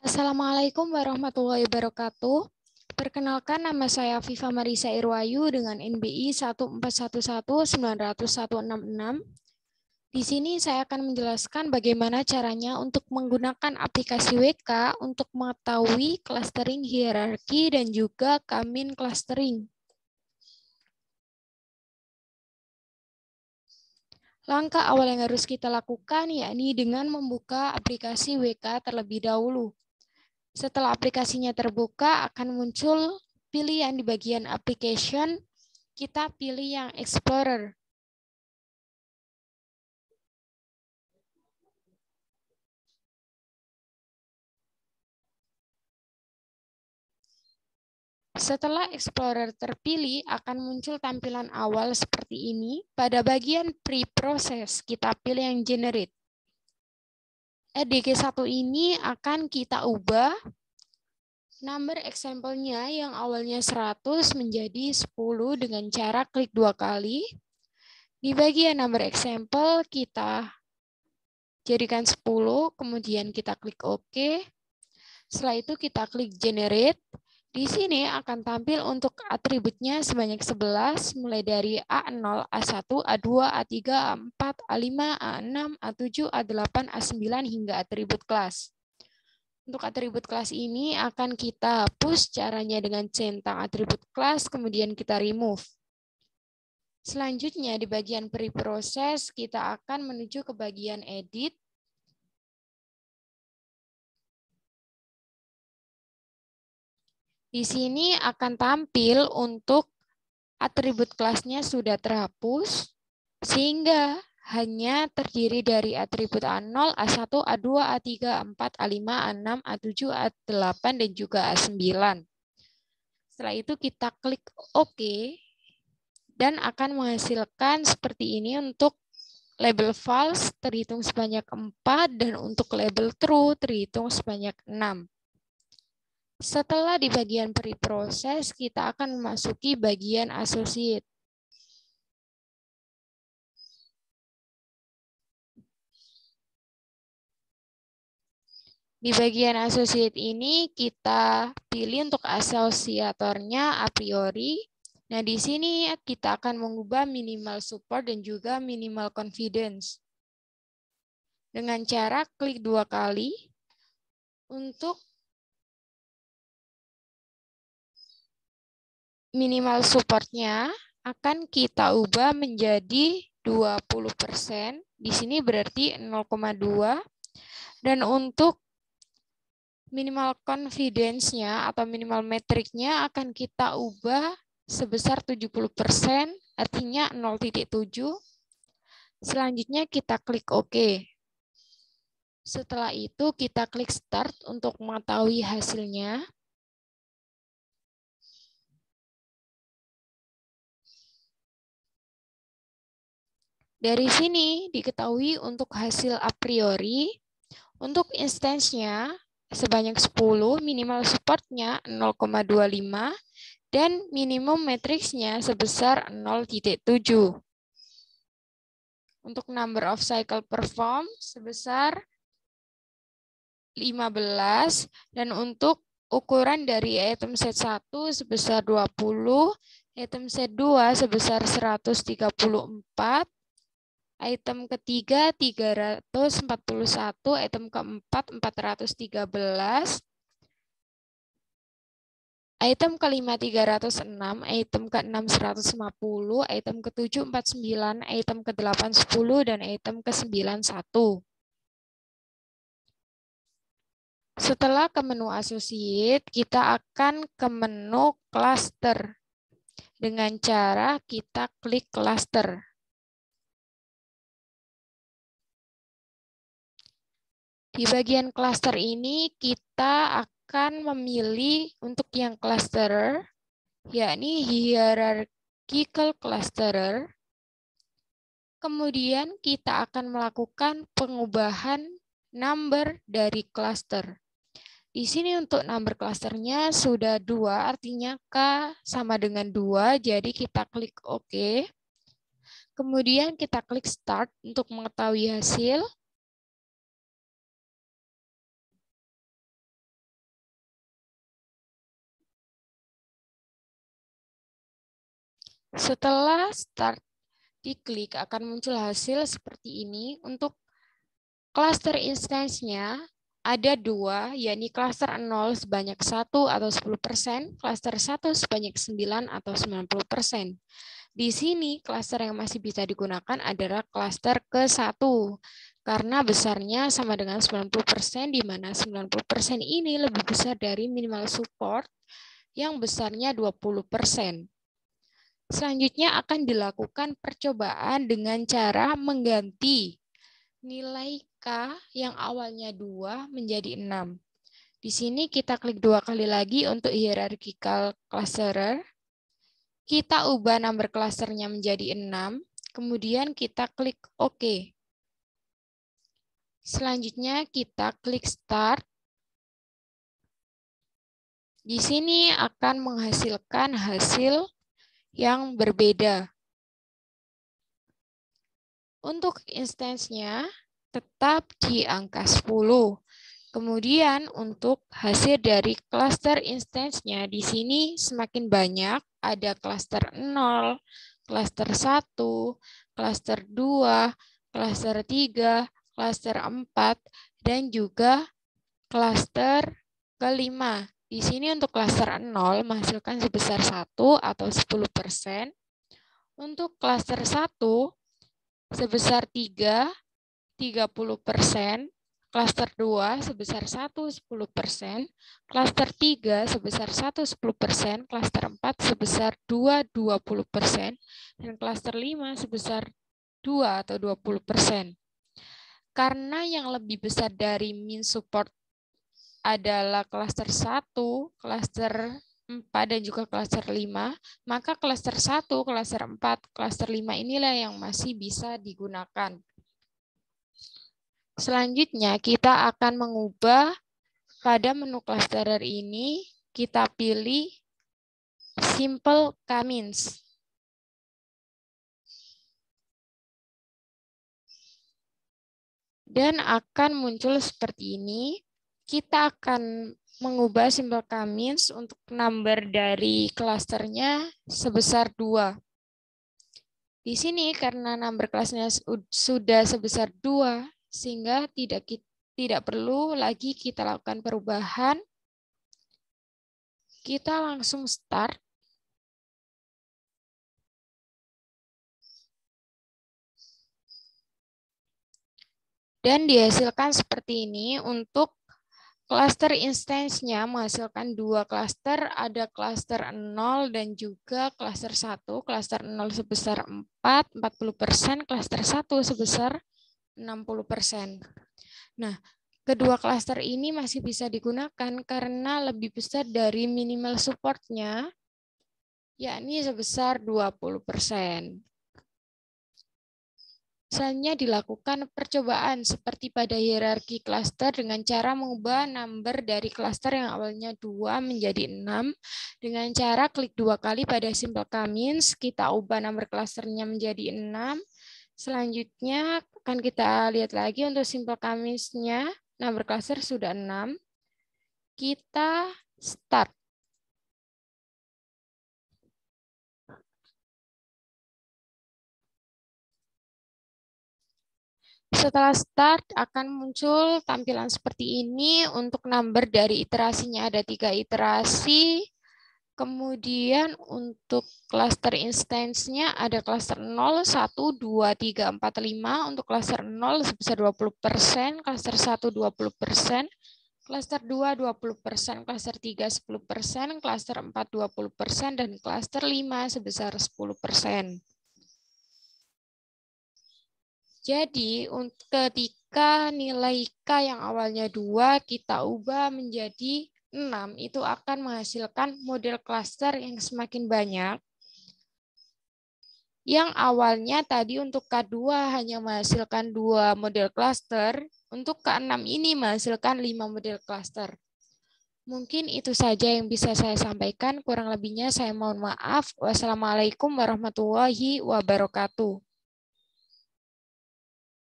Assalamualaikum warahmatullahi wabarakatuh. Perkenalkan, nama saya Viva Marisa Irwayu dengan NBI 141190166. Di sini saya akan menjelaskan bagaimana caranya untuk menggunakan aplikasi WK untuk mengetahui clustering hierarki dan juga K-min clustering. Langkah awal yang harus kita lakukan yakni dengan membuka aplikasi WK terlebih dahulu. Setelah aplikasinya terbuka, akan muncul pilihan di bagian application, kita pilih yang Explorer. Setelah Explorer terpilih, akan muncul tampilan awal seperti ini. Pada bagian pre-process, kita pilih yang Generate. EDG1 ini akan kita ubah number example-nya yang awalnya 100 menjadi 10 dengan cara klik 2 kali. Di bagian number example, kita jadikan 10, kemudian kita klik OK. Setelah itu kita klik Generate. Di sini akan tampil untuk atributnya sebanyak 11, mulai dari A0, A1, A2, A3, A4, A5, A6, A7, A8, A9, hingga atribut kelas. Untuk atribut kelas ini akan kita hapus, caranya dengan centang atribut kelas, kemudian kita remove. Selanjutnya di bagian pre-process, kita akan menuju ke bagian edit. Di sini akan tampil untuk atribut kelasnya sudah terhapus, sehingga hanya terdiri dari atribut A0, A1, A2, A3, A4, A5, A6, A7, A8, dan juga A9. Setelah itu kita klik OK, dan akan menghasilkan seperti ini. Untuk label false terhitung sebanyak 4, dan untuk label true terhitung sebanyak 6. Setelah di bagian pre-process, kita akan memasuki bagian associate. Di bagian associate ini, kita pilih untuk asosiatornya a priori. Nah, di sini kita akan mengubah minimal support dan juga minimal confidence. Dengan cara klik 2 kali. Untuk minimal supportnya akan kita ubah menjadi 20%. Di sini berarti 0,2. Dan untuk minimal confidence-nya atau minimal metriknya akan kita ubah sebesar 70%, artinya 0,7. Selanjutnya kita klik OK. Setelah itu kita klik Start untuk mengetahui hasilnya. Dari sini diketahui untuk hasil a priori, untuk instance-nya sebanyak 10, minimal support-nya 0,25, dan minimum matriksnya sebesar 0,7. Untuk number of cycle perform sebesar 15, dan untuk ukuran dari item set 1 sebesar 20, item set 2 sebesar 134, item ketiga 341, item keempat 413, item kelima 306, item keenam 150, item ketujuh 49, item kedelapan 10, dan item ke-9 1. Setelah ke menu associate, kita akan ke menu cluster. Dengan cara kita klik cluster. Di bagian cluster ini kita akan memilih untuk yang clusterer, yakni hierarchical clusterer. Kemudian kita akan melakukan pengubahan number dari cluster. Di sini untuk number clusternya sudah 2, artinya K sama dengan 2, jadi kita klik OK. Kemudian kita klik Start untuk mengetahui hasil. Setelah start diklik akan muncul hasil seperti ini. Untuk klaster instance-nya ada dua, yakni klaster 0 sebanyak 1 atau 10%, klaster 1 sebanyak 9 atau 90%. Di sini klaster yang masih bisa digunakan adalah klaster ke-1 karena besarnya sama dengan 90%, di mana 90% ini lebih besar dari minimal support yang besarnya 20%. Selanjutnya akan dilakukan percobaan dengan cara mengganti nilai K yang awalnya 2 menjadi 6. Di sini kita klik 2 kali lagi untuk hierarchical clusterer. Kita ubah number clusternya menjadi 6, kemudian kita klik OK. Selanjutnya kita klik Start. Di sini akan menghasilkan hasil yang berbeda. Untuk instance-nya tetap di angka 10. Kemudian untuk hasil dari cluster instance-nya di sini semakin banyak, ada cluster 0, cluster 1, cluster 2, cluster 3, cluster 4, dan juga cluster kelima. Di sini untuk cluster 0 menghasilkan sebesar 1 atau 10%. Untuk cluster 1 sebesar 3, 30%. Klaster 2 sebesar 1, 10%, klaster 3 sebesar 1, 10%, klaster 4 sebesar 2, 20%, dan klaster 5 sebesar 2 atau 20%. Karena yang lebih besar dari min support adalah klaster 1, klaster 4, dan juga klaster 5, maka klaster 1, klaster 4, klaster 5 inilah yang masih bisa digunakan. Selanjutnya, kita akan mengubah pada menu clusterer ini, kita pilih Simple K-means. Dan akan muncul seperti ini. Kita akan mengubah Simple K-means untuk number dari klasternya sebesar 2. Di sini karena number kelasnya sudah sebesar 2, sehingga tidak perlu lagi kita lakukan perubahan. Kita langsung start. Dan dihasilkan seperti ini. Untuk cluster instance-nya menghasilkan 2 cluster, ada cluster 0 dan juga cluster 1. Cluster 0 sebesar 4, 40%, cluster 1 sebesar 60%. Nah, kedua cluster ini masih bisa digunakan karena lebih besar dari minimal support-nya, yakni sebesar 20%. Selanjutnya dilakukan percobaan seperti pada hierarki cluster dengan cara mengubah number dari cluster yang awalnya 2 menjadi 6 dengan cara klik 2 kali pada Simple K-means, kita ubah number clusternya menjadi 6. Selanjutnya akan kita lihat lagi untuk Simple K-means-nya, number cluster sudah 6. Kita start. Setelah start akan muncul tampilan seperti ini. Untuk number dari iterasinya ada 3 iterasi. Kemudian untuk cluster instance-nya ada cluster 0, 1, 2, 3, 4, 5. Untuk cluster 0 sebesar 20%, cluster 1 20%, cluster 2 20%, cluster 3 10%, cluster 4 20%, dan cluster 5 sebesar 10%. Jadi ketika nilai K yang awalnya 2 kita ubah menjadi 6, itu akan menghasilkan model cluster yang semakin banyak. Yang awalnya tadi untuk K2 hanya menghasilkan 2 model cluster, untuk K6 ini menghasilkan 5 model cluster. Mungkin itu saja yang bisa saya sampaikan, kurang lebihnya saya mohon maaf. Wassalamualaikum warahmatullahi wabarakatuh.